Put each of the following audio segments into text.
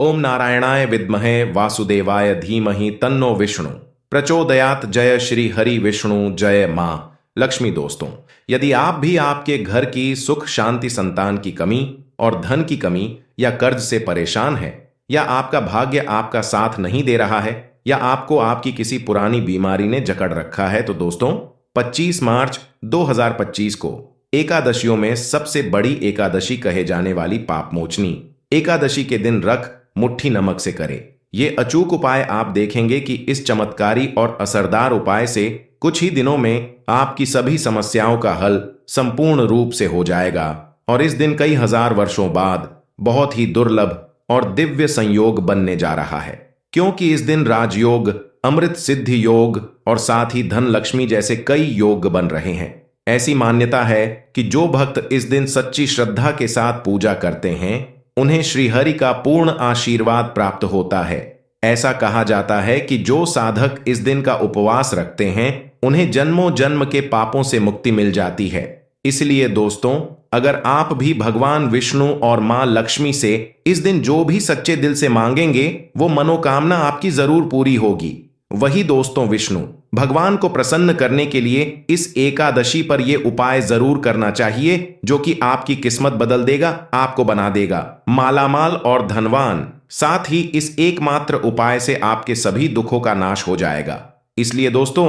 ओम नारायणाय विद्महे वासुदेवाय धीमहि तन्नो विष्णु प्रचोदयात। जय श्री हरि विष्णु जय मां लक्ष्मी। दोस्तों, यदि आप भी आपके घर की सुख शांति, संतान की कमी और धन की कमी या कर्ज से परेशान हैं, या आपका भाग्य आपका साथ नहीं दे रहा है, या आपको आपकी किसी पुरानी बीमारी ने जकड़ रखा है, तो दोस्तों 25 मार्च 2025 को एकादशियों में सबसे बड़ी एकादशी कहे जाने वाली पापमोचनी एकादशी के दिन रख मुट्ठी नमक से करें। ये अचूक उपाय आप देखेंगे कि इस चमत्कारी और असरदार उपाय से कुछ ही दिनों में आपकी सभी समस्याओं का हल संपूर्ण रूप से हो जाएगा। और इस दिन कई हजार वर्षों बाद बहुत ही दुर्लभ और दिव्य संयोग बनने जा रहा है, क्योंकि इस दिन राजयोग, अमृत सिद्धि योग और साथ ही धन लक्ष्मी जैसे कई योग बन रहे हैं। ऐसी मान्यता है कि जो भक्त इस दिन सच्ची श्रद्धा के साथ पूजा करते हैं, उन्हें श्रीहरि का पूर्ण आशीर्वाद प्राप्त होता है। ऐसा कहा जाता है कि जो साधक इस दिन का उपवास रखते हैं, उन्हें जन्मों जन्म के पापों से मुक्ति मिल जाती है। इसलिए दोस्तों, अगर आप भी भगवान विष्णु और मां लक्ष्मी से इस दिन जो भी सच्चे दिल से मांगेंगे, वो मनोकामना आपकी जरूर पूरी होगी। वही दोस्तों, विष्णु भगवान को प्रसन्न करने के लिए इस एकादशी पर यह उपाय जरूर करना चाहिए, जो कि आपकी किस्मत बदल देगा, आपको बना देगा मालामाल और धनवान। साथ ही इस एकमात्र उपाय से आपके सभी दुखों का नाश हो जाएगा। इसलिए दोस्तों,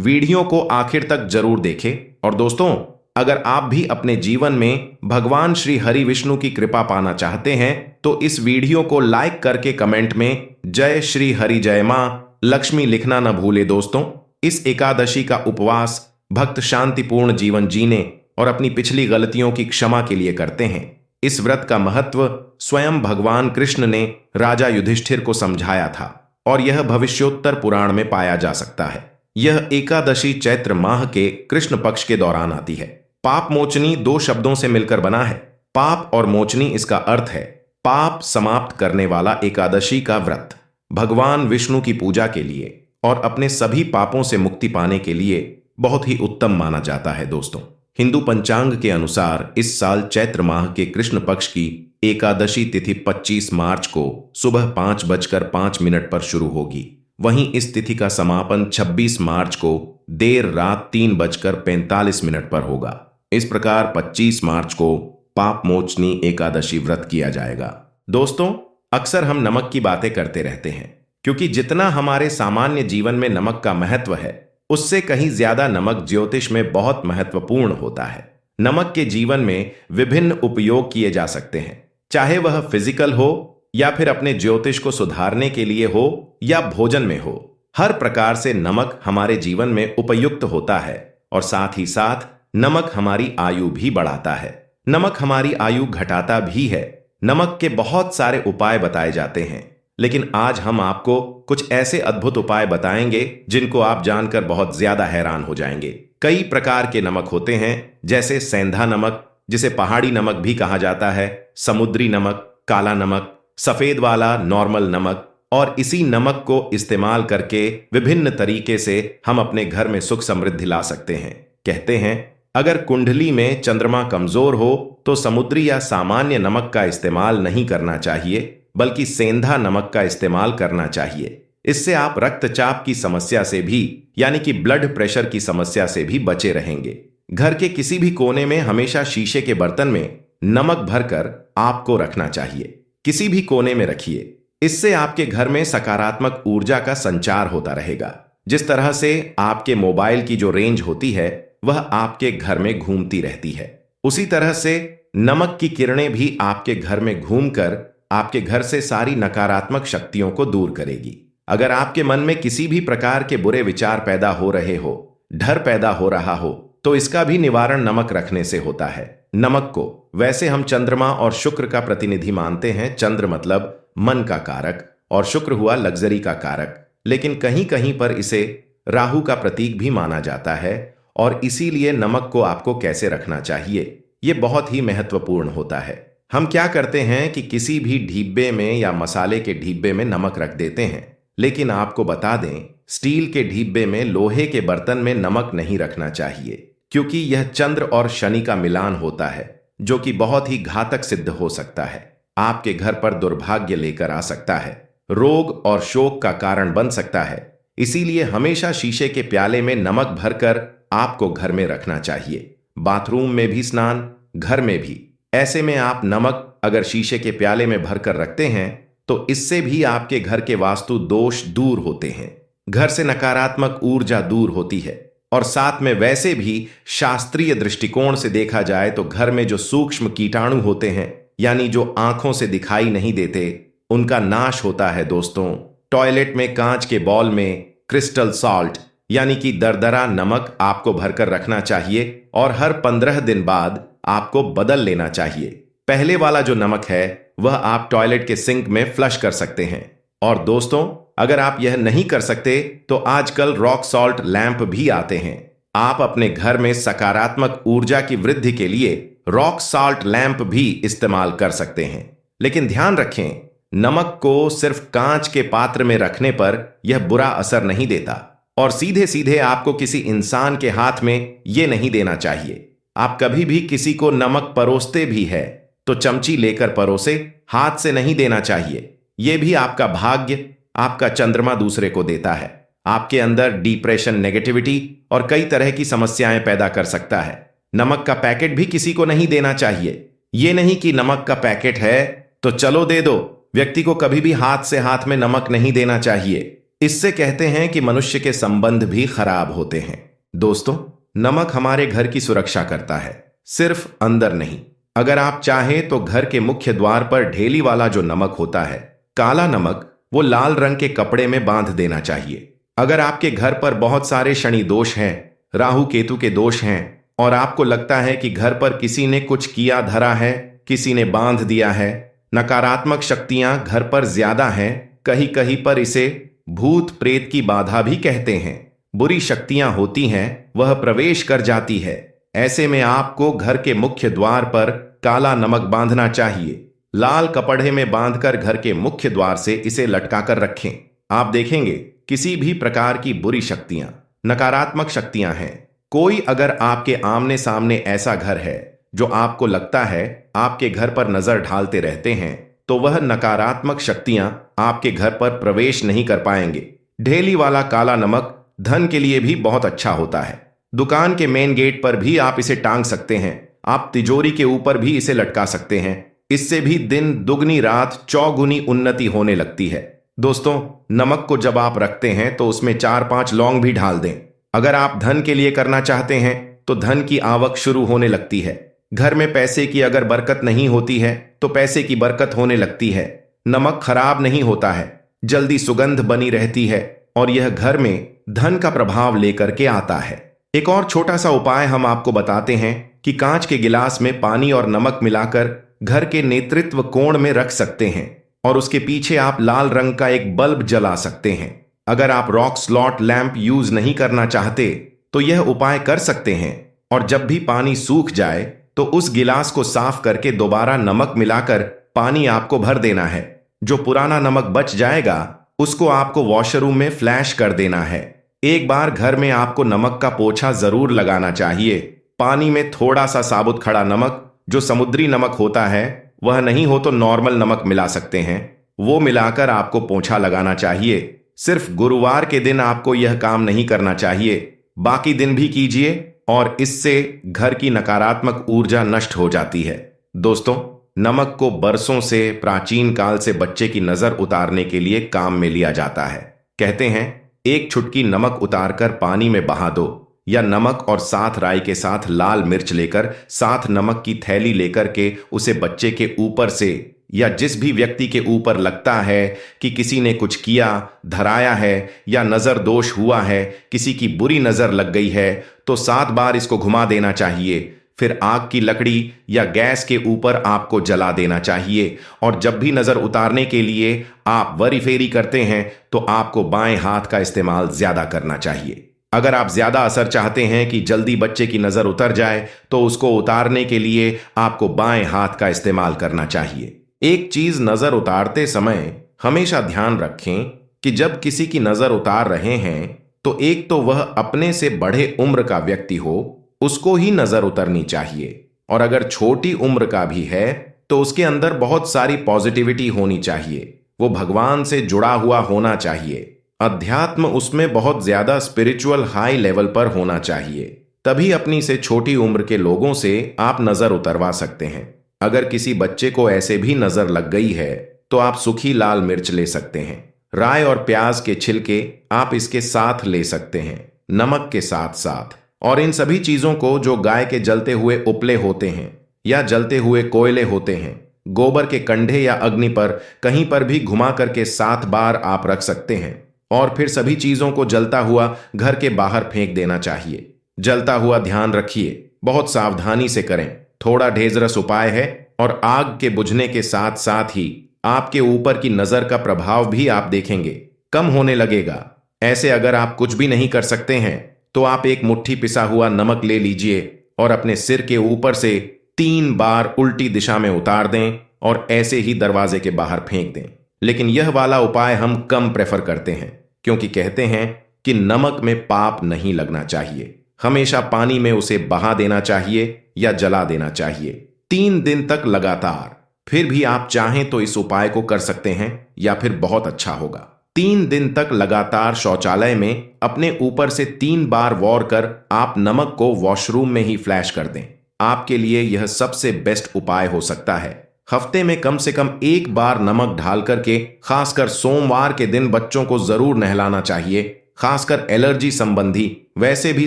वीडियो को आखिर तक जरूर देखें। और दोस्तों, अगर आप भी अपने जीवन में भगवान श्री हरि विष्णु की कृपा पाना चाहते हैं, तो इस वीडियो को लाइक करके कमेंट में जय श्री हरि जय मां लक्ष्मी लिखना न भूले। दोस्तों, इस एकादशी का उपवास भक्त शांतिपूर्ण जीवन जीने और अपनी पिछली गलतियों की क्षमा के लिए करते हैं। इस व्रत का महत्व स्वयं भगवान कृष्ण ने राजा युधिष्ठिर को समझाया था, और यह भविष्योत्तर पुराण में पाया जा सकता है। यह एकादशी चैत्र माह के कृष्ण पक्ष के दौरान आती है। पाप मोचनी दो शब्दों से मिलकर बना है। पाप और मोचनी इसका अर्थ है पाप समाप्त करने वाला एकादशी का व्रत। भगवान विष्णु की पूजा के लिए और अपने सभी पापों से मुक्ति पाने के लिए बहुत ही उत्तम माना जाता है। दोस्तों, हिंदू पंचांग के अनुसार इस साल चैत्र माह के कृष्ण पक्ष की एकादशी तिथि 25 मार्च को सुबह 5:05 पर शुरू होगी। वहीं इस तिथि का समापन 26 मार्च को देर रात 3:45 पर होगा। इस प्रकार 25 मार्च को पाप मोचनी एकादशी व्रत किया जाएगा। दोस्तों, अक्सर हम नमक की बातें करते रहते हैं, क्योंकि जितना हमारे सामान्य जीवन में नमक का महत्व है, उससे कहीं ज्यादा नमक ज्योतिष में बहुत महत्वपूर्ण होता है। नमक के जीवन में विभिन्न उपयोग किए जा सकते हैं, चाहे वह फिजिकल हो या फिर अपने ज्योतिष को सुधारने के लिए हो या भोजन में हो। हर प्रकार से नमक हमारे जीवन में उपयुक्त होता है, और साथ ही साथ नमक हमारी आयु भी बढ़ाता है, नमक हमारी आयु घटाता भी है। नमक के बहुत सारे उपाय बताए जाते हैं, लेकिन आज हम आपको कुछ ऐसे अद्भुत उपाय बताएंगे जिनको आप जानकर बहुत ज्यादा हैरान हो जाएंगे। कई प्रकार के नमक होते हैं, जैसे सेंधा नमक, जिसे पहाड़ी नमक भी कहा जाता है, समुद्री नमक, काला नमक, सफेद वाला नॉर्मल नमक। और इसी नमक को इस्तेमाल करके विभिन्न तरीके से हम अपने घर में सुख समृद्धि ला सकते हैं। कहते हैं, अगर कुंडली में चंद्रमा कमजोर हो तो समुद्री या सामान्य नमक का इस्तेमाल नहीं करना चाहिए, बल्कि सेंधा नमक का इस्तेमाल करना चाहिए। इससे आप रक्तचाप की समस्या से भी, यानी कि ब्लड प्रेशर की समस्या से भी बचे रहेंगे। घर के किसी भी कोने में हमेशा शीशे के बर्तन में नमक भरकर आपको रखना चाहिए। किसी भी कोने में रखिए। इससे आपके घर में सकारात्मक ऊर्जा का संचार होता रहेगा। जिस तरह से आपके मोबाइल की जो रेंज होती है, वह आपके घर में घूमती रहती है, उसी तरह से नमक की किरणें भी आपके घर में घूमकर आपके घर से सारी नकारात्मक शक्तियों को दूर करेगी। अगर आपके मन में किसी भी प्रकार के बुरे विचार पैदा हो रहे हो, डर पैदा हो रहा हो, तो इसका भी निवारण नमक रखने से होता है। नमक को वैसे हम चंद्रमा और शुक्र का प्रतिनिधि मानते हैं। चंद्र मतलब मन का कारक और शुक्र हुआ लग्जरी का कारक, लेकिन कहीं कहीं पर इसे राहु का प्रतीक भी माना जाता है। और इसीलिए नमक को आपको कैसे रखना चाहिए, ये बहुत ही महत्वपूर्ण होता है। हम क्या करते हैं कि किसी भी ढिब्बे में या मसाले के ढिब्बे में नमक रख देते हैं, लेकिन आपको बता दें, स्टील के ढिब्बे में, लोहे के बर्तन में नमक नहीं रखना चाहिए, क्योंकि यह चंद्र और शनि का मिलान होता है, जो कि बहुत ही घातक सिद्ध हो सकता है। आपके घर पर दुर्भाग्य लेकर आ सकता है, रोग और शोक का कारण बन सकता है। इसीलिए हमेशा शीशे के प्याले में नमक भरकर आपको घर में रखना चाहिए। बाथरूम में भी स्नान, घर में भी। ऐसे में आप नमक अगर शीशे के प्याले में भरकर रखते हैं तो इससे भी आपके घर के वास्तु दोष दूर होते हैं, घर से नकारात्मक ऊर्जा दूर होती है। और साथ में वैसे भी शास्त्रीय दृष्टिकोण से देखा जाए तो घर में जो सूक्ष्म कीटाणु होते हैं, यानी जो आंखों से दिखाई नहीं देते, उनका नाश होता है दोस्तों। टॉयलेट में कांच के बॉल में क्रिस्टल सॉल्ट यानी कि दरदरा नमक आपको भरकर रखना चाहिए और हर 15 दिन बाद आपको बदल लेना चाहिए। पहले वाला जो नमक है वह आप टॉयलेट के सिंक में फ्लश कर सकते हैं। और दोस्तों, अगर आप यह नहीं कर सकते तो आजकल रॉक सॉल्ट लैंप भी आते हैं। आप अपने घर में सकारात्मक ऊर्जा की वृद्धि के लिए रॉक सॉल्ट लैंप भी इस्तेमाल कर सकते हैं। लेकिन ध्यान रखें, नमक को सिर्फ कांच के पात्र में रखने पर यह बुरा असर नहीं देता और सीधे सीधे आपको किसी इंसान के हाथ में यह नहीं देना चाहिए। आप कभी भी किसी को नमक परोसते भी है तो चमची लेकर परोसे, हाथ से नहीं देना चाहिए। यह भी आपका भाग्य, आपका चंद्रमा दूसरे को देता है। आपके अंदर डिप्रेशन, नेगेटिविटी और कई तरह की समस्याएं पैदा कर सकता है। नमक का पैकेट भी किसी को नहीं देना चाहिए। यह नहीं कि नमक का पैकेट है तो चलो दे दो। व्यक्ति को कभी भी हाथ से हाथ में नमक नहीं देना चाहिए। इससे कहते हैं कि मनुष्य के संबंध भी खराब होते हैं। दोस्तों, नमक हमारे घर की सुरक्षा करता है, सिर्फ अंदर नहीं। अगर आप चाहें तो घर के मुख्य द्वार पर ढेली वाला जो नमक होता है, काला नमक, वो लाल रंग के कपड़े में बांध देना चाहिए। अगर आपके घर पर बहुत सारे शनि दोष हैं, राहु केतु के दोष हैं और आपको लगता है कि घर पर किसी ने कुछ किया धरा है, किसी ने बांध दिया है, नकारात्मक शक्तियां घर पर ज्यादा हैं, कहीं कहीं पर इसे भूत प्रेत की बाधा भी कहते हैं, बुरी शक्तियां होती हैं, वह प्रवेश कर जाती है। ऐसे में आपको घर के मुख्य द्वार पर काला नमक बांधना चाहिए। लाल कपड़े में बांधकर घर के मुख्य द्वार से इसे लटकाकर रखें। आप देखेंगे किसी भी प्रकार की बुरी शक्तियां, नकारात्मक शक्तियां हैं, कोई अगर आपके आमने सामने ऐसा घर है जो आपको लगता है आपके घर पर नजर ढालते रहते हैं, तो वह नकारात्मक शक्तियां आपके घर पर प्रवेश नहीं कर पाएंगे। ढेली वाला काला नमक धन के लिए भी बहुत अच्छा होता है। दुकान के मेन गेट पर भी आप इसे टांग सकते हैं। आप तिजोरी के ऊपर भी इसे लटका सकते हैं। इससे भी दिन दुगनी रात चौगुनी उन्नति होने लगती है। दोस्तों, नमक को जब आप रखते हैं तो उसमें 4-5 लौंग भी डाल दें। अगर आप धन के लिए करना चाहते हैं तो धन की आवक शुरू होने लगती है। घर में पैसे की अगर बरकत नहीं होती है तो पैसे की बरकत होने लगती है। नमक खराब नहीं होता है, जल्दी सुगंध बनी रहती है और यह घर में धन का प्रभाव लेकर के आता है। एक और छोटा सा उपाय हम आपको बताते हैं कि कांच के गिलास में पानी और नमक मिलाकर घर के नेतृत्व कोण में रख सकते हैं और उसके पीछे आप लाल रंग का एक बल्ब जला सकते हैं। अगर आप रॉक स्लॉट लैंप यूज नहीं करना चाहते तो यह उपाय कर सकते हैं और जब भी पानी सूख जाए तो उस गिलास को साफ करके दोबारा नमक मिलाकर पानी आपको भर देना है। जो पुराना नमक बच जाएगा उसको आपको वॉशरूम में फ्लैश कर देना है। एक बार घर में आपको नमक का पोछा जरूर लगाना चाहिए। पानी में थोड़ा सा साबुत खड़ा नमक, जो समुद्री नमक होता है, वह नहीं हो तो नॉर्मल नमक मिला सकते हैं, वो मिलाकर आपको पोछा लगाना चाहिए। सिर्फ गुरुवार के दिन आपको यह काम नहीं करना चाहिए, बाकी दिन भी कीजिए और इससे घर की नकारात्मक ऊर्जा नष्ट हो जाती है। दोस्तों, नमक को बरसों से, प्राचीन काल से बच्चे की नजर उतारने के लिए काम में लिया जाता है। कहते हैं एक चुटकी नमक उतारकर पानी में बहा दो, या नमक और साथ राई के साथ लाल मिर्च लेकर साथ नमक की थैली लेकर के उसे बच्चे के ऊपर से या जिस भी व्यक्ति के ऊपर लगता है कि किसी ने कुछ किया धराया है या नजर दोष हुआ है, किसी की बुरी नजर लग गई है, तो 7 बार इसको घुमा देना चाहिए। फिर आग की लकड़ी या गैस के ऊपर आपको जला देना चाहिए और जब भी नजर उतारने के लिए आप वरी फेरी करते हैं तो आपको बाएं हाथ का इस्तेमाल ज्यादा करना चाहिए। अगर आप ज्यादा असर चाहते हैं कि जल्दी बच्चे की नजर उतर जाए तो उसको उतारने के लिए आपको बाएं हाथ का इस्तेमाल करना चाहिए। एक चीज नजर उतारते समय हमेशा ध्यान रखें कि जब किसी की नजर उतार रहे हैं तो एक तो वह अपने से बड़े उम्र का व्यक्ति हो, उसको ही नजर उतरनी चाहिए, और अगर छोटी उम्र का भी है तो उसके अंदर बहुत सारी पॉजिटिविटी होनी चाहिए, वो भगवान से जुड़ा हुआ होना चाहिए, अध्यात्म उसमें बहुत ज्यादा स्पिरिचुअल हाई लेवल पर होना चाहिए। तभी अपनी से छोटी उम्र के लोगों से आप नजर उतरवा सकते हैं। अगर किसी बच्चे को ऐसे भी नजर लग गई है तो आप सूखी लाल मिर्च ले सकते हैं, राई और प्याज के छिलके आप इसके साथ ले सकते हैं, नमक के साथ साथ। और इन सभी चीजों को जो गाय के जलते हुए उपले होते हैं या जलते हुए कोयले होते हैं, गोबर के कंढे या अग्नि पर कहीं पर भी घुमा करके 7 बार आप रख सकते हैं और फिर सभी चीजों को जलता हुआ घर के बाहर फेंक देना चाहिए। जलता हुआ ध्यान रखिए, बहुत सावधानी से करें, थोड़ा ढेजरस उपाय है और आग के बुझने के साथ साथ ही आपके ऊपर की नजर का प्रभाव भी आप देखेंगे कम होने लगेगा। ऐसे अगर आप कुछ भी नहीं कर सकते हैं तो आप एक मुट्ठी पिसा हुआ नमक ले लीजिए और अपने सिर के ऊपर से 3 बार उल्टी दिशा में उतार दें और ऐसे ही दरवाजे के बाहर फेंक दें। लेकिन यह वाला उपाय हम कम प्रेफर करते हैं, क्योंकि कहते हैं कि नमक में पाप नहीं लगना चाहिए, हमेशा पानी में उसे बहा देना चाहिए या जला देना चाहिए 3 दिन तक लगातार। फिर भी आप चाहें तो इस उपाय को कर सकते हैं या फिर बहुत अच्छा होगा। 3 दिन तक लगातार शौचालय में अपने ऊपर से 3 बार वॉर कर आप नमक को वॉशरूम में ही फ्लैश कर दें। आपके लिए यह सबसे बेस्ट उपाय हो सकता है। हफ्ते में कम से कम 1 बार नमक डाल करके, खासकर सोमवार के दिन बच्चों को जरूर नहलाना चाहिए, खासकर एलर्जी संबंधी। वैसे भी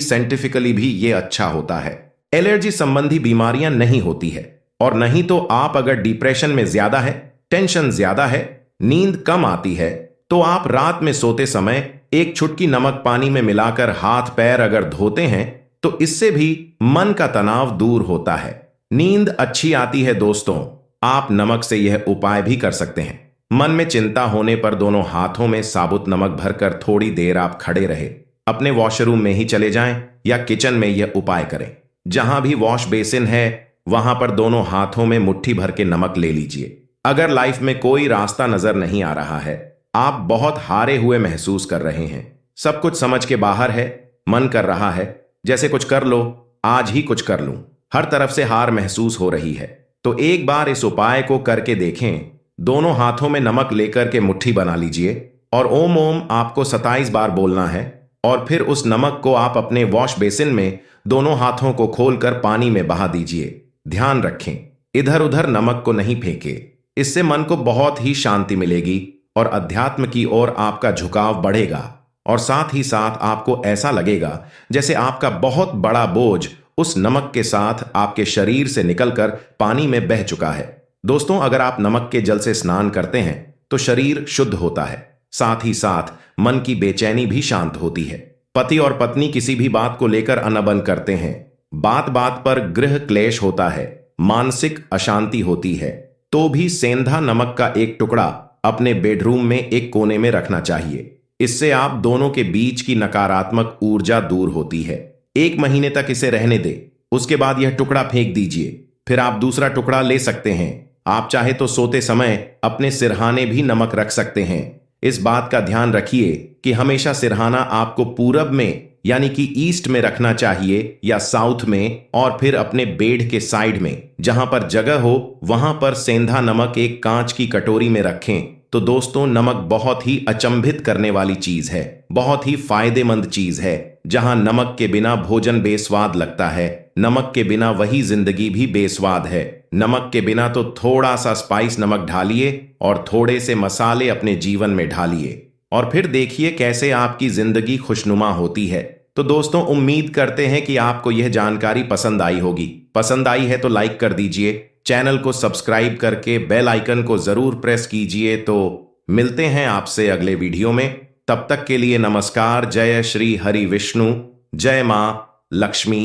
साइंटिफिकली भी ये अच्छा होता है। एलर्जी संबंधी बीमारियां नहीं होती है। और नहीं तो आप अगर डिप्रेशन में ज्यादा है, टेंशन ज्यादा है, नींद कम आती है, तो आप रात में सोते समय एक चुटकी नमक पानी में मिलाकर हाथ पैर अगर धोते हैं तो इससे भी मन का तनाव दूर होता है, नींद अच्छी आती है। दोस्तों, आप नमक से यह उपाय भी कर सकते हैं। मन में चिंता होने पर दोनों हाथों में साबुत नमक भरकर थोड़ी देर आप खड़े रहे, अपने वॉशरूम में ही चले जाएं या किचन में यह उपाय करें। जहां भी वॉश बेसिन है वहां पर दोनों हाथों में मुट्ठी भर के नमक ले लीजिए। अगर लाइफ में कोई रास्ता नजर नहीं आ रहा है, आप बहुत हारे हुए महसूस कर रहे हैं, सब कुछ समझ के बाहर है, मन कर रहा है जैसे कुछ कर लो, आज ही कुछ कर लूं, हर तरफ से हार महसूस हो रही है, तो एक बार इस उपाय को करके देखें। दोनों हाथों में नमक लेकर के मुट्ठी बना लीजिए और ओम ओम आपको 27 बार बोलना है और फिर उस नमक को आप अपने वॉश बेसिन में दोनों हाथों को खोलकर पानी में बहा दीजिए। ध्यान रखें, इधर उधर नमक को नहीं फेंके, इससे मन को बहुत ही शांति मिलेगी और अध्यात्म की ओर आपका झुकाव बढ़ेगा और साथ ही साथ आपको ऐसा लगेगा जैसे आपका बहुत बड़ा बोझ उस नमक के साथ आपके शरीर से निकलकर पानी में बह चुका है। दोस्तों, अगर आप नमक के जल से स्नान करते हैं तो शरीर शुद्ध होता है, साथ ही साथ मन की बेचैनी भी शांत होती है। पति और पत्नी किसी भी बात को लेकर अनबन करते हैं, बात बात पर गृह क्लेश होता है, मानसिक अशांति होती है, तो भी सेंधा नमक का एक टुकड़ा अपने बेडरूम में एक कोने में रखना चाहिए। इससे आप दोनों के बीच की नकारात्मक ऊर्जा दूर होती है। 1 महीने तक इसे रहने दे, उसके बाद यह टुकड़ा फेंक दीजिए, फिर आप दूसरा टुकड़ा ले सकते हैं। आप चाहे तो सोते समय अपने सिरहाने भी नमक रख सकते हैं। इस बात का ध्यान रखिए कि हमेशा सिरहाना आपको पूरब में यानी कि ईस्ट में रखना चाहिए या साउथ में, और फिर अपने बेड के साइड में जहां पर जगह हो वहां पर सेंधा नमक एक कांच की कटोरी में रखें। तो दोस्तों, नमक बहुत ही अचंभित करने वाली चीज है, बहुत ही फायदेमंद चीज है। जहां नमक के बिना भोजन बेस्वाद लगता है, नमक के बिना वही जिंदगी भी बेस्वाद है। नमक के बिना तो थोड़ा सा स्पाइस नमक ढालिए और थोड़े से मसाले अपने जीवन में ढालिए और फिर देखिए कैसे आपकी जिंदगी खुशनुमा होती है। तो दोस्तों, उम्मीद करते हैं कि आपको यह जानकारी पसंद आई होगी। पसंद आई है तो लाइक कर दीजिए, चैनल को सब्सक्राइब करके बेल आइकन को जरूर प्रेस कीजिए। तो मिलते हैं आपसे अगले वीडियो में, तब तक के लिए नमस्कार। जय श्री हरि विष्णु, जय मां लक्ष्मी।